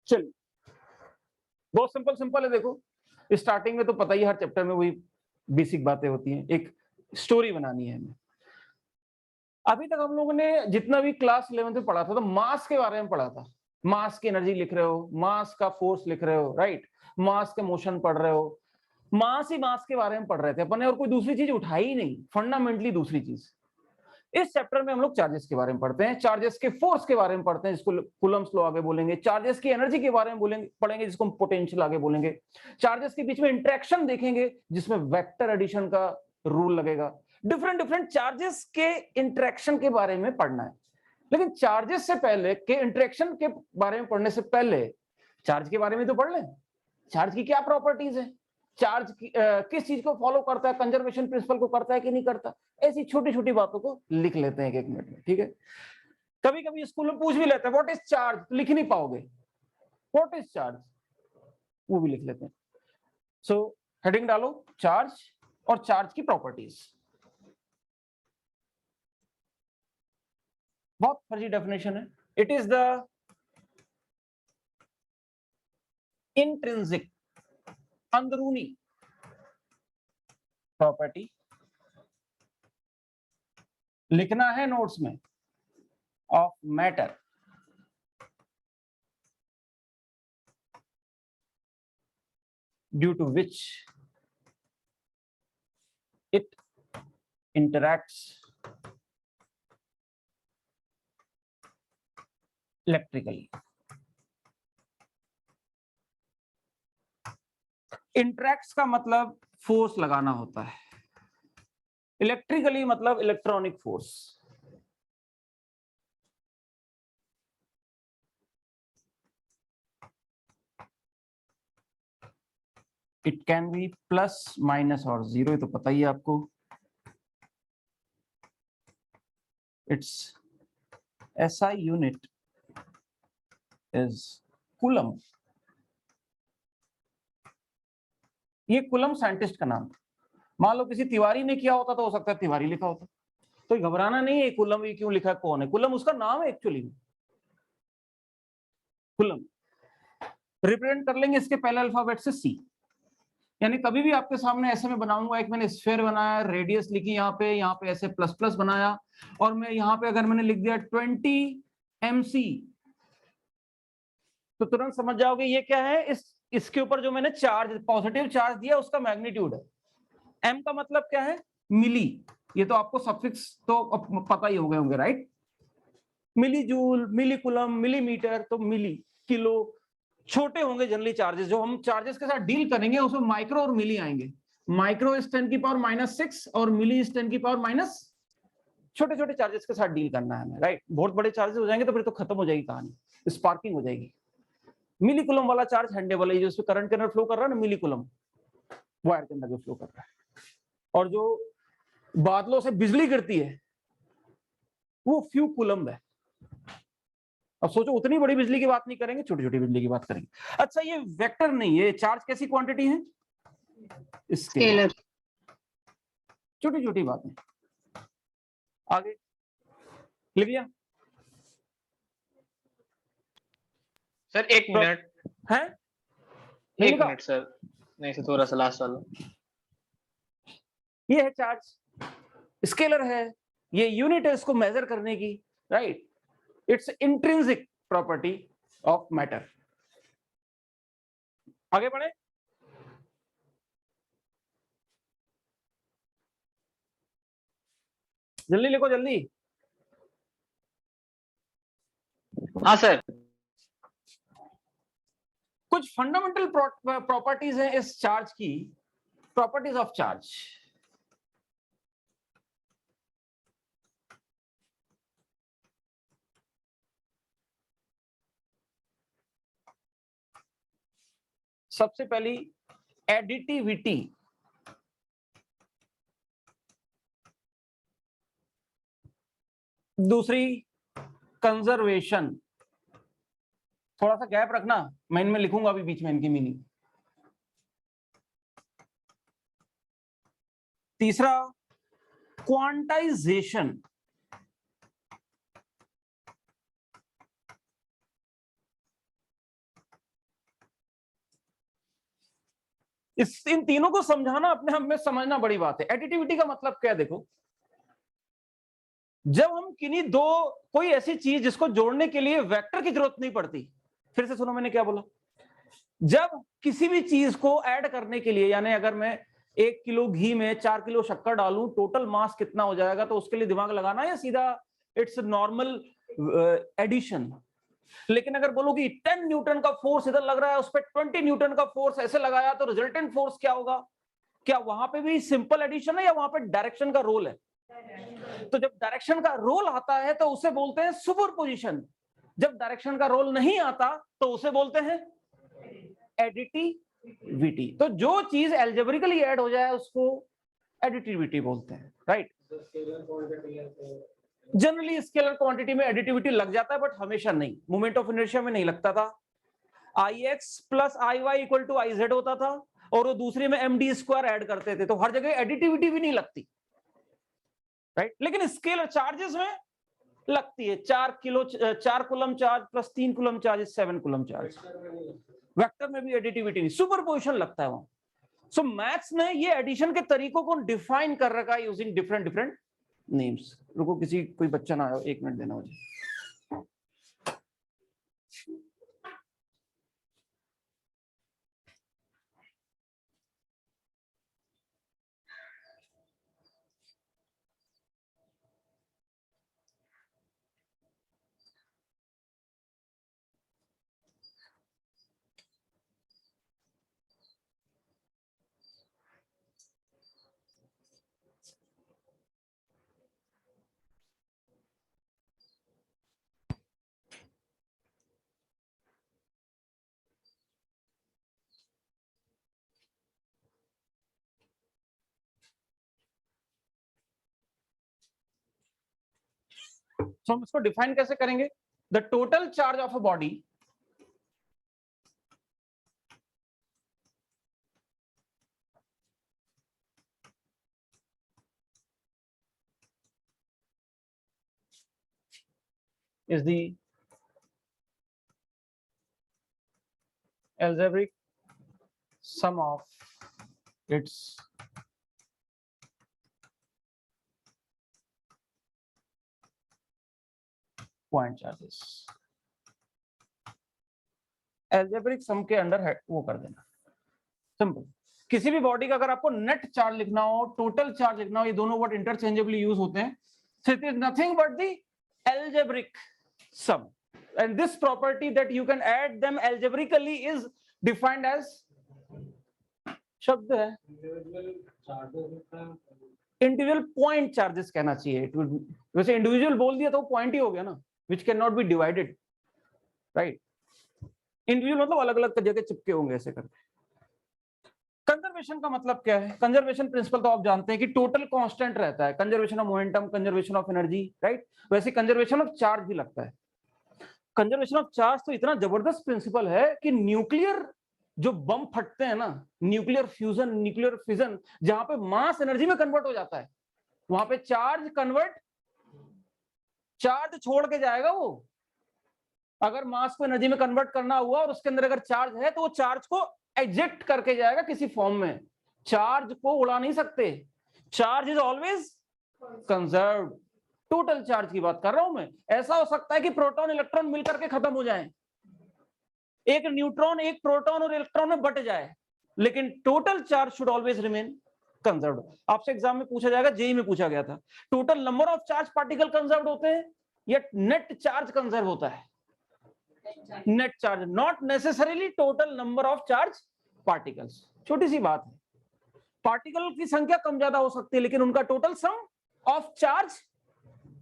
चलिए, बहुत simple simple है। देखो, स्टार्टिंग में तो पता ही हर चैप्टर में वही बेसिक बातें होती हैं, एक स्टोरी बनानी है हमें। अभी तक हम लोगों ने जितना भी क्लास 11 में पढ़ा था तो मास के बारे में पढ़ा था। मास की एनर्जी लिख रहे हो, मास का फोर्स लिख रहे हो, राइट, मास के मोशन पढ़ रहे हो, मास ही मास के बारे में पढ़ रहे थे अपन ने, और कोई दूसरी चीज उठाई ही नहीं, फंडामेंटली दूसरी चीज। इस चैप्टर में हम लोग चार्जेस के बारे में पढ़ते हैं, चार्जेस के फोर्स के बारे में पढ़ते हैं जिसको कूलम्स लॉ आगे बोलेंगे, चार्जेस की एनर्जी के बारे में बोलेंगे पढ़ेंगे जिसको हम पोटेंशियल आगे बोलेंगे, चार्जेस के बीच में इंटरेक्शन देखेंगे जिसमें वेक्टर एडिशन का रूल लगेगा। डिफरेंट डिफरेंट चार्जेस के इंटरेक्शन के बारे में पढ़ना है। लेकिन चार्जेस से पहले के इंटरेक्शन के बारे में पढ़ने से पहले चार्ज के बारे में तो पढ़ लें। चार्ज की क्या प्रॉपर्टीज है, चार्ज किस चीज को फॉलो करता है, कंजर्वेशन प्रिंसिपल को करता है कि नहीं करता, ऐसी छोटी छोटी बातों को लिख लेते हैं एक एक मिनट में, ठीक है। कभी कभी स्कूल में पूछ भी लेते हैं व्हाट इज चार्ज, लिख नहीं पाओगे, व्हाट इज चार्ज, वो भी लिख लेते हैं। सो हेडिंग डालो चार्ज और चार्ज की प्रॉपर्टीज। बहुत फर्जी डेफिनेशन है। इट इज द इंट्रिंसिक, अंदरूनी प्रॉपर्टी, लिखना है नोट्स में, of matter due to which it interacts electrically. Interacts का मतलब फोर्स लगाना होता है, इलेक्ट्रिकली मतलब electronic force. It can be plus minus और जीरो, ये तो पता ही है आपको। It's SI unit is coulomb. ये कूलम साइंटिस्ट का नाम। मान लो किसी तिवारी ने किया होता तो हो सकता है तिवारी लिखा होता, तो घबराना नहीं है कूलम ये क्यों लिखा है, कौन है कूलम, उसका नाम है एक्चुअली कूलम। रिप्रेजेंट कर लेंगे इसके पहले अल्फाबेट से C। यानी कभी भी आपके सामने ऐसे में बनाऊंगा, एक मैंने स्फीयर बनाया, रेडियस लिखी यहाँ पे ऐसे प्लस प्लस बनाया, और मैं यहाँ पे अगर मैंने लिख दिया 20 MC, तो तुरंत समझ जाओगे ये क्या है। इसके ऊपर जो मैंने चार्ज, पॉजिटिव चार्ज दिया उसका मैग्नीट्यूड है। M का मतलब क्या है, मिली, ये तो आपको सफिक्स तो पता ही हो गए होंगे, राइट। मिली जूल, मिली कूलम, मिलीमीटर, तो मिली, किलो। छोटे होंगे जनरली चार्जेस, जो हम चार्जेस के साथ डील करेंगे उसमें माइक्रो और मिली आएंगे। माइक्रो इज 10 की पावर -6 और मिली इज 10 की पावर माइनस। छोटे छोटे चार्जेस के साथ डील करना है हमें, राइट। बहुत बड़े चार्जेस हो जाएंगे तो फिर तो खत्म हो जाएगी कहानी, स्पार्किंग हो जाएगी। मिली कूलम वाला चार्ज हैंडेबल है, जो उसमें करंट के अंदर फ्लो कर रहा है ना, मिली कूलम वायर के अंदर जो फ्लो कर रहा है। और जो बादलों से बिजली गिरती है वो फ्यू कूलम है। अब सोचो, उतनी बड़ी बिजली की बात नहीं करेंगे, छोटी छोटी बिजली की बात करेंगे। अच्छा, ये वेक्टर नहीं है, चार्ज कैसी क्वांटिटी है, स्केलर, छोटी छोटी बातें। आगे लिख लिया सर? एक मिनट है, एक मिनट सर, नहीं से थोड़ा सा लास्ट वाला। ये है चार्ज, स्केलर है, ये यूनिट है इसको मेजर करने की, right. It's intrinsic property of matter. आगे बढ़े, जल्दी लिखो जल्दी। हाँ सर। कुछ फंडामेंटल प्रॉपर्टीज हैं इस चार्ज की, प्रॉपर्टीज ऑफ चार्ज। सबसे पहली एडिटिविटी, दूसरी कंजर्वेशन। थोड़ा सा गैप रखना, मैं इनमें लिखूंगा अभी बीच में इनकी मीनिंग। तीसरा क्वांटाइजेशन, इन तीनों को समझाना अपने आप में समझना बड़ी बात है। एडिटिविटी का मतलब क्या है? देखो, जब हम किन्हीं दो कोई ऐसी चीज जिसको जोड़ने के लिए वेक्टर की जरूरत नहीं पड़ती, फिर से सुनो मैंने क्या बोला, जब किसी भी चीज को ऐड करने के लिए, यानी अगर मैं 1 किलो घी में 4 किलो शक्कर डालूं, टोटल मास कितना हो जाएगा, तो उसके लिए दिमाग लगाना या सीधा इट्स नॉर्मल एडिशन। लेकिन अगर बोलो कि 10 न्यूटन का फोर्स इधर लग रहा है, उस पर 20 न्यूटन का फोर्स ऐसे लगाया, तो रिजल्टेंट फोर्स क्या होगा? क्या वहां पे भी सिंपल एडिशन है या वहां पे डायरेक्शन का रोल है? तो जब डायरेक्शन का रोल आता है तो उसे बोलते हैं सुपरपोजिशन। जब डायरेक्शन का रोल नहीं आता तो उसे बोलते हैं एडिटिविटी। तो जो चीज एल्जेब्रिकली ऐड हो जाए उसको एडिटिविटी बोलते हैं, राइट? जनरली स्केलर क्वांटिटी में एडिटिविटी लग जाता है, बट हमेशा नहीं। मोमेंट ऑफ इनर्शिया में नहीं लगता था। Ix plus Iy equal to Iz होता था, और वो दूसरे में md स्क्वायर ऐड करते थे, तो हर जगह एडिटिविटी भी नहीं लगती, राइट? लेकिन स्केलर चार्जेस में लगती है। 4 coulomb charge plus 3 coulomb charge is 7 coulomb charge. Vector में भी एडिटिविटी नहीं, सुपरपोजिशन लगता है वहां। सो मैथ्स ने ये एडिशन के तरीकों को डिफाइन कर रखा है यूजिंग डिफरेंट डिफरेंट नेम्स। रुको, कोई बच्चा ना आया, 1 मिनट देना मुझे। तो हम इसको डिफाइन कैसे करेंगे? The total charge of a body is the algebraic sum of its point charges। algebraic sum के अंडर वो कर देना, सिंपल। किसी भी बॉडी का अगर आपको नेट चार्ज लिखना हो, टोटल चार्ज लिखना हो, ये दोनों वर्ड इंटरचेंजेबली यूज होते हैं। So it is nothing but the algebraic sum, and this property that you can add them algebraically is defined as, शब्द है इंडिविजुअल पॉइंट चार्जेस कहना चाहिए। वैसे इंडिविजुअल बोल दिया तो पॉइंट ही हो गया ना, which cannot be divided, right? Individual मतलब अलग अलग जगह चिपके होंगे ऐसे करके। कंजर्वेशन का मतलब क्या है? कंजर्वेशन प्रिंसिपल तो आप जानते हैं कि टोटल कांस्टेंट रहता है। Conservation of momentum, conservation of energy, right? वैसे कंजर्वेशन ऑफ चार्ज भी लगता है। कंजर्वेशन ऑफ चार्ज तो इतना जबरदस्त प्रिंसिपल है कि न्यूक्लियर जो बम फटते हैं ना, न्यूक्लियर फ्यूजन, न्यूक्लियर फिजन, जहां पे मास एनर्जी में कन्वर्ट हो जाता है, वहां पे चार्ज छोड़ के जाएगा वो। अगर मास को एनर्जी में कन्वर्ट करना हुआ और उसके अंदर अगर चार्ज है, तो वो चार्ज को एजेक्ट करके जाएगा किसी फॉर्म में। चार्ज को उड़ा नहीं सकते। Charge is always conserved. Total charge की बात कर रहा हूं मैं। ऐसा हो सकता है कि प्रोटॉन इलेक्ट्रॉन मिलकर के खत्म हो जाए, एक न्यूट्रॉन एक प्रोटॉन और इलेक्ट्रॉन में बट जाए, लेकिन total charge should always remain conserved. आपसे एग्जाम में पूछा जाएगा, जेई में पूछा गया था, total number of charge particle conserved होते हैं या नेट चार्ज कंजर्व होता है? Net charge, not necessarily total number of charge particles. छोटी सी बात है, पार्टिकल की संख्या कम ज्यादा हो सकती है, लेकिन उनका total sum of charge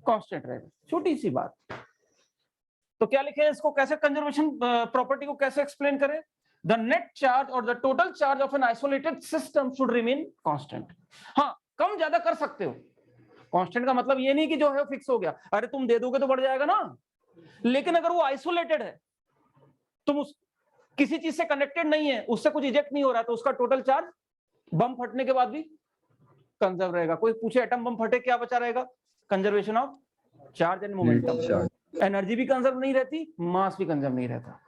constant रहेगा। छोटी सी बात। तो क्या लिखे इसको, कैसे कंजर्वेशन प्रॉपर्टी को कैसे एक्सप्लेन करें? द नेट चार्ज और the total charge of an isolated system should remain constant. हाँ, कम ज्यादा कर सकते हो। कांस्टेंट का मतलब ये नहीं कि जो है फिक्स हो गया, अरे तुम दे दोगे तो बढ़ जाएगा ना। लेकिन अगर वो आइसोलेटेड है, तुम किसी चीज से कनेक्टेड नहीं है, उससे कुछ इजेक्ट नहीं हो रहा, तो उसका टोटल चार्ज बम फटने के बाद भी कंजर्व रहेगा। कोई पूछे एटम बम फटे क्या बचा रहेगा? Conservation of charge and momentum. Energy भी कंजर्व नहीं रहती, मास भी कंजर्व नहीं रहता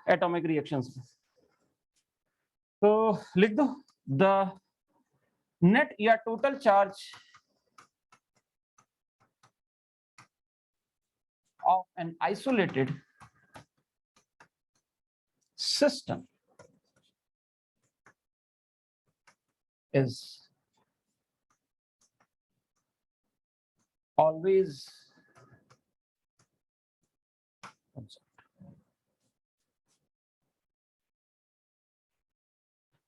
एटॉमिक रिएक्शंस में। तो लिख दो the net या total charge of an isolated system is always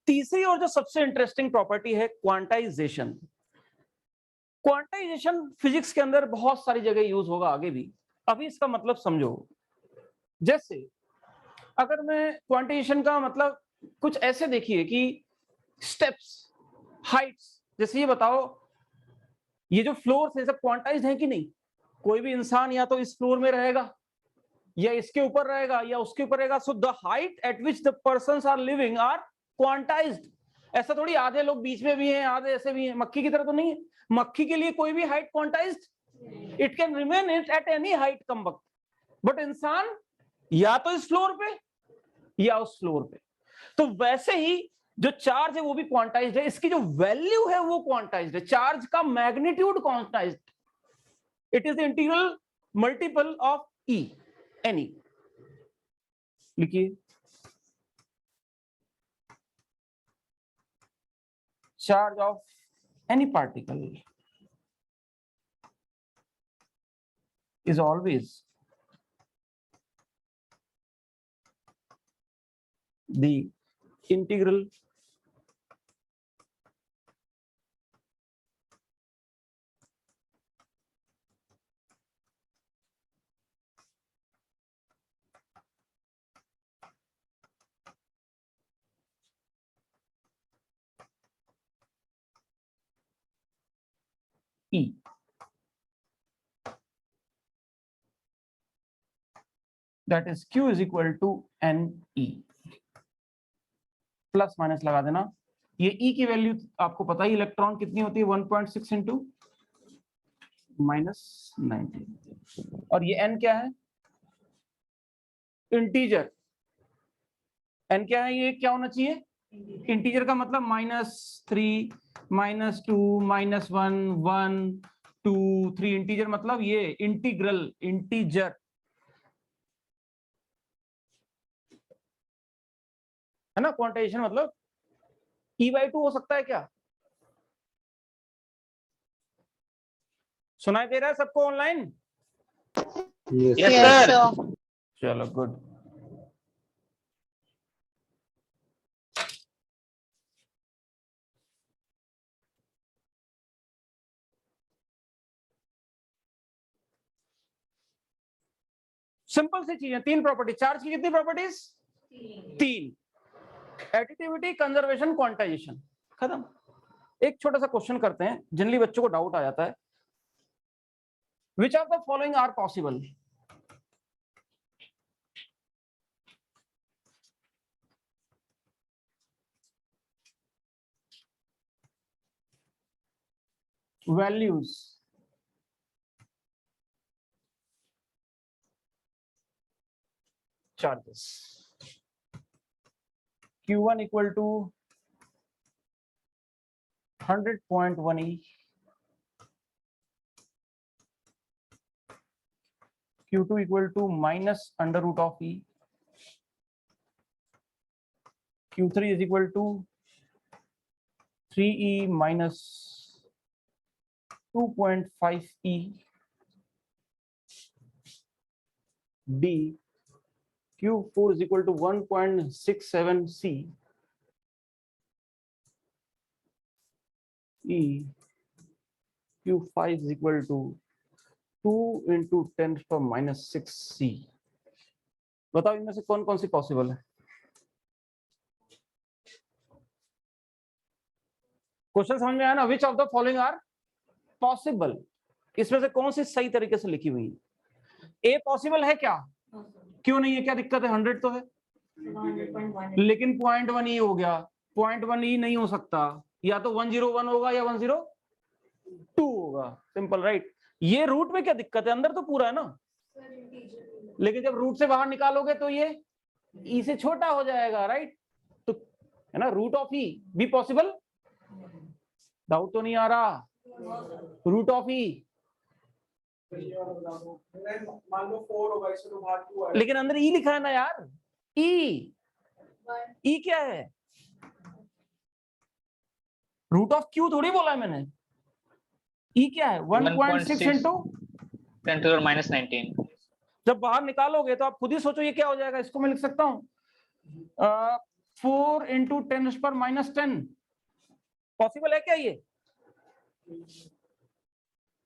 तीसरी और जो सबसे इंटरेस्टिंग प्रॉपर्टी है क्वांटाइजेशन। क्वांटाइजेशन फिजिक्स के अंदर बहुत सारी जगह यूज होगा आगे भी, अभी इसका मतलब समझो। जैसे अगर मैं क्वांटाइजेशन का मतलब कुछ ऐसे देखिए कि स्टेप्स, हाइट्स, जैसे ये बताओ ये जो फ्लोर्स है सब क्वांटाइज्ड है कि नहीं? कोई भी इंसान या तो इस फ्लोर में रहेगा या इसके ऊपर रहेगा या उसके ऊपर रहेगा। So the height at which the persons are living are quantized. ऐसा थोड़ी आधे लोग बीच में भी हैं, आधे ऐसे भी हैं, मक्खी की तरह तो नहीं है। मक्खी के लिए कोई भी height quantized, it can remain it at any height कम वक्त। बट इंसान या तो इस फ्लोर पे या उस फ्लोर पे। तो वैसे ही जो चार्ज है वो भी क्वांटाइज्ड है, इसकी जो वैल्यू है वो क्वांटाइज्ड है, चार्ज का magnitude quantized. It is the integral multiple of E, any. लिखिए charge of any particle is always the integral E। That is Q is equal to NE। Plus minus लगा देना। ये E की value आपको पता ही, electron कितनी होती है 1.6 इंटू -19। और ये N क्या है? इंटीजर। N क्या है? ये क्या होना चाहिए? इंटीजर का मतलब -3, -2, -1, 1, 2, 3। इंटीजर मतलब ये इंटीग्रल, इंटीजर है ना। क्वांटाइजेशन मतलब E/2 हो सकता है क्या? सुनाई दे रहा है सबको ऑनलाइन? Yes sir. चलो गुड। सिंपल सी चीजें, 3 प्रॉपर्टी। चार्ज की कितनी प्रॉपर्टीज? 3। एडिटिविटी, कंजर्वेशन, क्वांटाइजेशन, खत्म। एक छोटा सा क्वेश्चन करते हैं, जनरली बच्चों को डाउट आ जाता है। Which of the following are possible? values charges Q1 equal to 100.1 E, Q2 equal to minus under root of E, Q3 is equal to 3E minus 2.5 E, D, Q4 is equal to 1.67 C, E, Q5 is equal to 2 into 10⁻⁶ C। बताओ इनमें से कौन कौन सी possible है? Question समझ में आया ना? Which of the following are possible, इसमें से कौन सी सही तरीके से लिखी हुई है? ए पॉसिबल है क्या? क्यों नहीं है? क्या दिक्कत है? 100 तो है, लेकिन 0.1 ई हो गया। 0.1 ई नहीं हो सकता, या तो 101 होगा या 102 होगा। Simple, right. ये रूट में क्या दिक्कत है? अंदर तो पूरा है ना। लेकिन जब रूट से बाहर निकालोगे तो ये ई से छोटा हो जाएगा, राइट। तो है ना, रूट ऑफ ई भी पॉसिबल, डाउट तो नहीं आ रहा, रूट ऑफ ई, मान लो 4 होगा इसमें तो भाग 2 आएगा। लेकिन अंदर ई लिखा है ना यार, ई, ई क्या है, रूट ऑफ क्यू थोड़ी बोला है मैंने, ई क्या है 1.6 इंटू 10 to the minus 19। जब बाहर निकालोगे तो आप खुद ही सोचो ये क्या हो जाएगा, इसको मैं लिख सकता हूँ 4 इंटू 10⁻⁻10, पॉसिबल है क्या ये,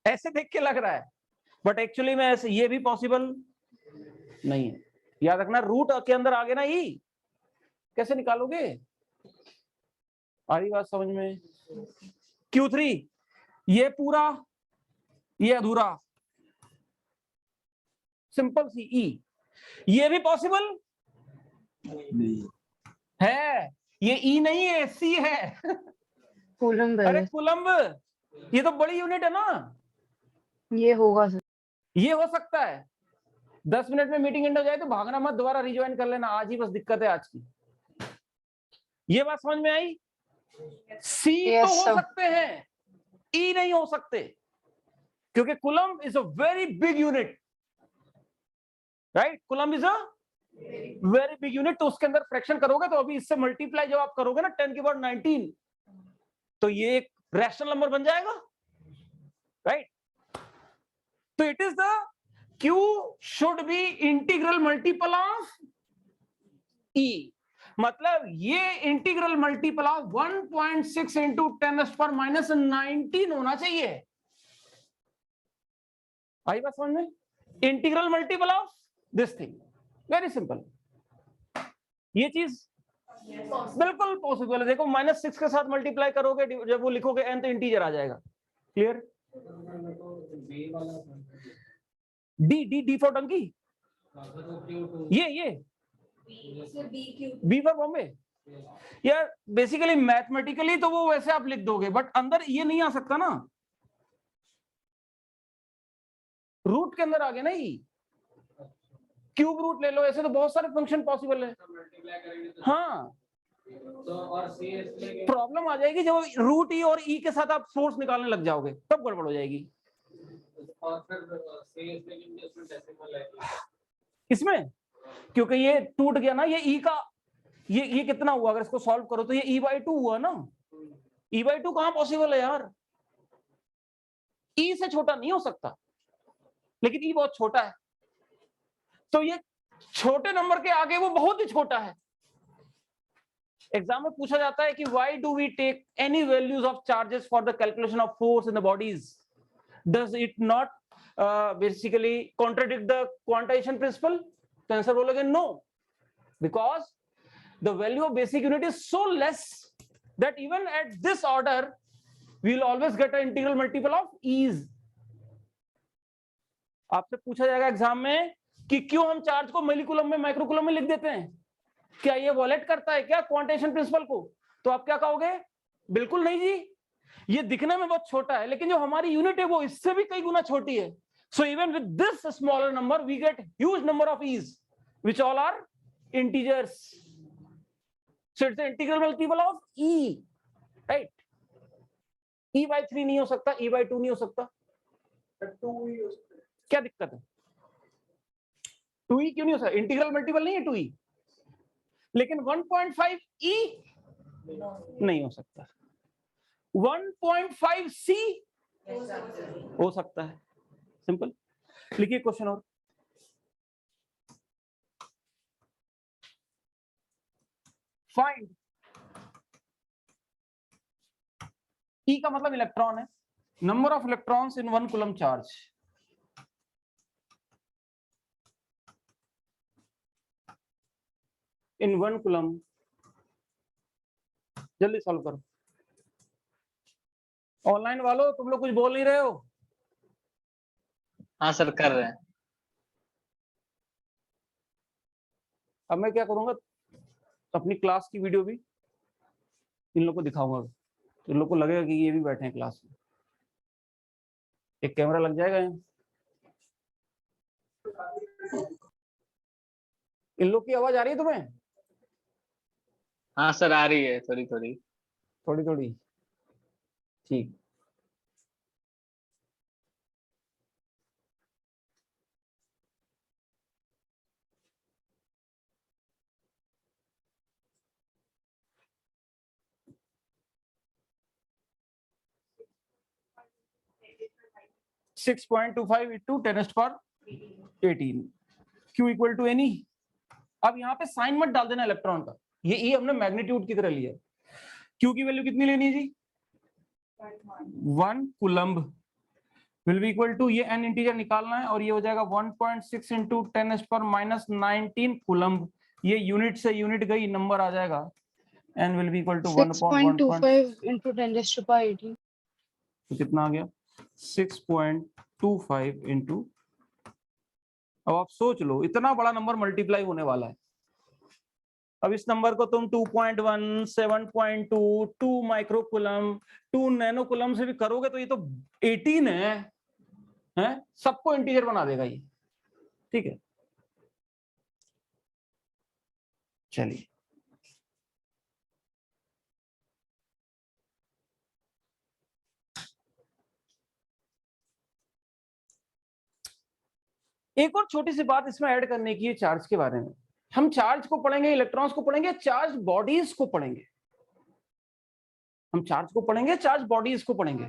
ऐसे देख के लग रहा है बट एक्चुअली में ऐसे ये भी पॉसिबल नहीं है। याद रखना रूट के अंदर आ गया ना ई, कैसे निकालोगे, आ रही बात समझ में, Q3 ये पूरा ये अधूरा, सिंपल सी ई, ये भी पॉसिबल है, ये ई नहीं है सी है कूलम अरे कुलम्ब, ये तो बड़ी यूनिट है ना, ये होगा सर। ये हो सकता है। 10 मिनट में मीटिंग एंड हो जाए तो भागना मत, दोबारा रिज्वाइन कर लेना, आज ही बस दिक्कत है आज की। ये बात समझ में आई, सी Yes, तो हो sir. सकते हैं, ई नहीं हो सकते, क्योंकि coulomb is a very big unit, right, coulomb is a very big unit, तो उसके अंदर फ्रैक्शन करोगे तो अभी इससे मल्टीप्लाई जब आप करोगे ना 10⁻19 तो ये एक रैशनल नंबर बन जाएगा, राइट। तो it is the Q should be integral multiple of E, मतलब ये इंटीग्रल मल्टीपल ऑफ 1.6 इंटू 10⁻⁻19 होना चाहिए। आई बात समझ में, integral multiple of this thing, very simple, ये चीज बिल्कुल पॉसिबल है। देखो -6 के साथ मल्टीप्लाई करोगे, जब वो लिखोगे n तो इंटीजर आ जाएगा, clear, D D D for donkey, ये बी फॉर बॉम्बे, यार बेसिकली मैथमेटिकली तो वो वैसे आप लिख दोगे बट अंदर ये नहीं आ सकता ना, रूट के अंदर आ गया ना ये, क्यूब रूट ले लो, ऐसे तो बहुत सारे फंक्शन पॉसिबल है। हाँ प्रॉब्लम आ जाएगी जब रूट ई और ई के साथ आप सोर्स निकालने लग जाओगे, तब गड़बड़ हो जाएगी। इसमें क्योंकि ये टूट गया ना, ये ई का ये कितना हुआ, अगर इसको सॉल्व करो तो ये e/2 हुआ ना, e/2 कहां पॉसिबल है यार, ई से छोटा नहीं हो सकता, लेकिन ई बहुत छोटा है, तो ये छोटे नंबर के आगे वो बहुत ही छोटा है। एग्जाम में पूछा जाता है कि why do we take any values of charges for the calculation of force in the bodies, does it not basically contradict the quantization principle, तो आंसर बोलोगे no, because the value of basic unit is so less that even at this order we will always get an integral multiple of e's। आपसे पूछा जाएगा exam में कि क्यों हम charge को मिलीकुलम में माइक्रोकुलम में लिख देते हैं, क्या ये वॉलेट करता है क्या क्वांटाइजेशन प्रिंसिपल को, तो आप क्या कहोगे, बिल्कुल नहीं जी, ये दिखने में बहुत छोटा है लेकिन जो हमारी यूनिट है वो इससे भी कई गुना छोटी है। So even with this smaller number we get huge number of e's which all are integers, so it's the integral multiple of e, right, e/3 नहीं हो सकता, e/2 नहीं हो सकता, 2 ही हो सकता है। क्या दिक्कत है, 2e क्यों नहीं हो सकता, इंटीग्रल मल्टीपल नहीं है 2e, लेकिन 1.5 e नहीं हो सकता, 1.5 c हो सकता है, सिंपल। लिखिए क्वेश्चन और, फाइंड E का मतलब इलेक्ट्रॉन है, number of electrons in 1 coulomb charge, in 1 coulomb, जल्दी सॉल्व करो। ऑनलाइन वालों तुम लोग कुछ बोल नहीं रहे हो, हाँ सर कर रहे हैं। अब मैं क्या करूंगा, अपनी क्लास की वीडियो भी इन लोग को दिखाऊंगा, तो इन लोग को लगेगा कि ये भी बैठे हैं क्लास में, एक कैमरा लग जाएगा यहाँ। इन लोग की आवाज आ रही है तुम्हें, हाँ सर आ रही है थोड़ी थोड़ी। थोड़ी थोड़ी, ठीक। Six 6.25 into 10⁻18 Q equal to n e. अब यहाँ पे साइन मत डाल देना इलेक्ट्रॉन का, ये ई हमने मैग्नीट्यूड की तरह लिया। Q की वैल्यू कितनी लेनी है जी? 1 coulomb will be equal to, ये n इंटीजर निकालना है और ये हो जाएगा 1.6 इंटू 10⁻⁻19 कूलम्ब। ये यूनिट से यूनिट गई, नंबर आ जाएगा n will be equal to 6.25 into 10⁻18। तो कितना आ गया? 6.25 इंटू, अब आप सोच लो इतना बड़ा नंबर मल्टीप्लाई होने वाला है। अब इस नंबर को तुम 2.1, 7.2, 2 माइक्रोकुलम, 2 नैनोकुलम से भी करोगे तो ये तो 18 है? सबको इंटीजर बना देगा ये, ठीक है। चलिए एक और छोटी सी बात इसमें ऐड करने की है चार्ज के बारे में। हम चार्ज को पढ़ेंगे, इलेक्ट्रॉन्स को पढ़ेंगे, चार्ज बॉडीज को पढ़ेंगे। हम चार्ज को पढ़ेंगे, चार्ज बॉडीज को पढ़ेंगे।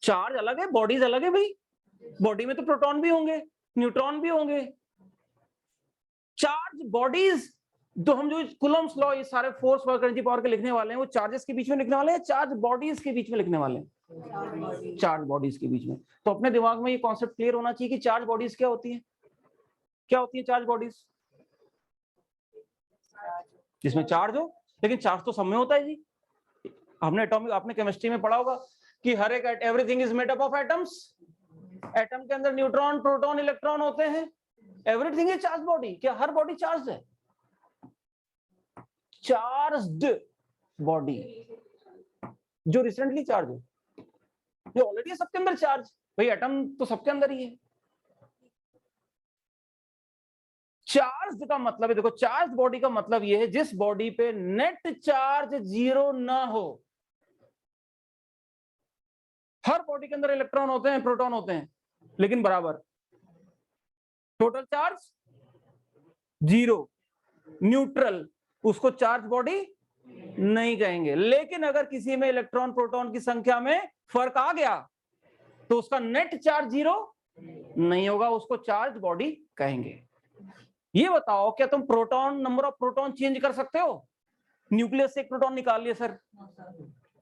चार्ज अलग है, बॉडीज अलग है भाई। बॉडी में तो प्रोटॉन भी होंगे, न्यूट्रॉन भी होंगे। चार्ज बॉडीज, तो हम जो कूलम्स लॉ, ये सारे फोर्स, वर्क, एनर्जी, पावर के लिखने वाले हैं, वो चार्जेस के बीच में लिखने वाले हैं, चार्ज बॉडीज के बीच में लिखने वाले हैं, चार्ज बॉडीज के बीच में। तो अपने दिमाग में ये कॉन्सेप्ट क्लियर होना चाहिए कि चार्ज बॉडीज क्या होती है। क्या होती है चार्ज बॉडीज? जिसमें चार्ज हो, लेकिन चार्ज तो सब में होता है जी। हमने एटॉमिक, आपने केमिस्ट्री में पढ़ा होगा कि हर एक, everything is made up of atoms. Atom के अंदर न्यूट्रॉन, प्रोटॉन, इलेक्ट्रॉन होते हैं। Everything is charge body. क्या हर बॉडी चार्ज है? चार्ज्ड बॉडी जो रिसेंटली चार्ज है, जो ऑलरेडी है सबके अंदर चार्ज। भाई एटम तो सबके अंदर ही है। चार्ज का मतलब है, देखो चार्ज बॉडी का मतलब ये है जिस बॉडी पे नेट चार्ज 0 ना हो। हर बॉडी के अंदर इलेक्ट्रॉन होते हैं, प्रोटॉन होते हैं, लेकिन बराबर। टोटल चार्ज 0, न्यूट्रल, उसको चार्ज बॉडी नहीं कहेंगे। लेकिन अगर किसी में इलेक्ट्रॉन प्रोटॉन की संख्या में फर्क आ गया तो उसका नेट चार्ज 0 नहीं होगा, उसको चार्ज बॉडी कहेंगे। ये बताओ, क्या तुम proton, number of proton change कर सकते हो? न्यूक्लियस से एक प्रोटॉन निकाल लिया सर,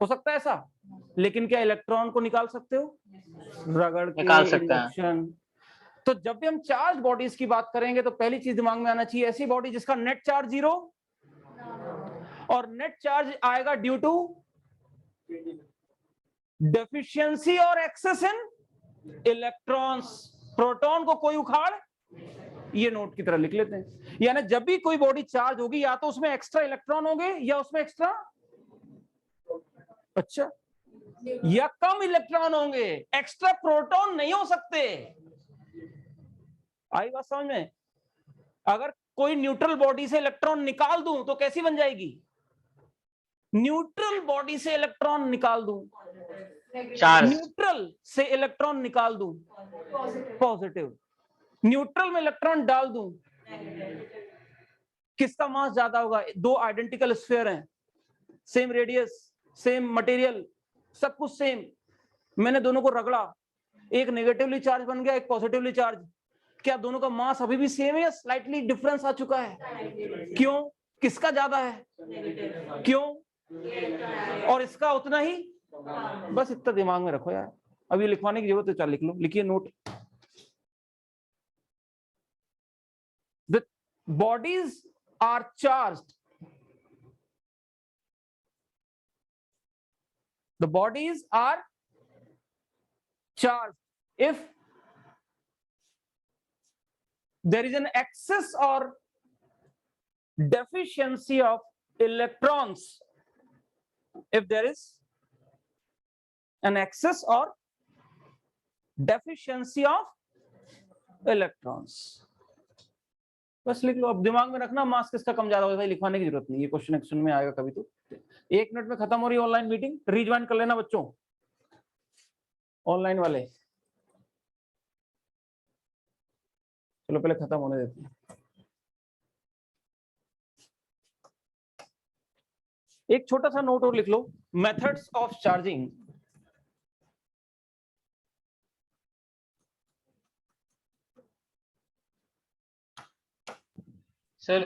हो सकता है ऐसा? लेकिन क्या इलेक्ट्रॉन को निकाल सकते हो? रगड़ के, निकाल सकते हैं। इंडक्शन। तो जब भी हम चार्ज बॉडीज की बात करेंगे तो पहली चीज दिमाग में आना चाहिए, ऐसी बॉडी जिसका नेट चार्ज 0, और नेट चार्ज आएगा ड्यू टू डेफिशिएंसी और एक्सेस इन इलेक्ट्रॉन्स। प्रोटॉन को कोई उखाड़, ये नोट की तरह लिख लेते हैं। यानी जब भी कोई बॉडी चार्ज होगी, या तो उसमें एक्स्ट्रा इलेक्ट्रॉन होंगे या उसमें एक्स्ट्रा, अच्छा, या कम इलेक्ट्रॉन होंगे, एक्स्ट्रा प्रोटॉन नहीं हो सकते। आई बात समझ में? अगर कोई न्यूट्रल बॉडी से इलेक्ट्रॉन निकाल दूं तो कैसी बन जाएगी? न्यूट्रल बॉडी से इलेक्ट्रॉन निकाल दूं, चार्ज। न्यूट्रल से इलेक्ट्रॉन निकाल दूं, पॉजिटिव। न्यूट्रल में इलेक्ट्रॉन डाल दूं, किसका मास ज्यादा होगा? दो आइडेंटिकल स्फीयर हैं, सेम रेडियस, सेम मटेरियल, सब कुछ सेम। मैंने दोनों को रगड़ा, एक नेगेटिवली चार्ज बन गया, एक पॉजिटिवली चार्ज। क्या दोनों का मास अभी भी सेम है या स्लाइटली डिफरेंस आ चुका है? क्यों? किसका ज्यादा है? क्यों? और इसका उतना ही। बस इतना दिमाग में रखो यार, अभी लिखवाने की जरूरत है, चल लिख लो, लिखिए note. The bodies are charged, the bodies are charged if there is an excess or deficiency of electrons. If there is an excess or deficiency of electrons, बस लिख लो, अब दिमाग में रखना मार्क्स किसका कम ज्यादा होता है, लिखवाने की जरूरत नहीं, ये क्वेश्चन एक्शन में आएगा कभी तो। 1 मिनट में खत्म हो रही है ऑनलाइन मीटिंग, रीज्वाइन कर लेना बच्चों ऑनलाइन वाले। चलो पहले खत्म होने देते हैं। एक छोटा सा नोट और लिख लो, मेथड्स ऑफ चार्जिंग। सर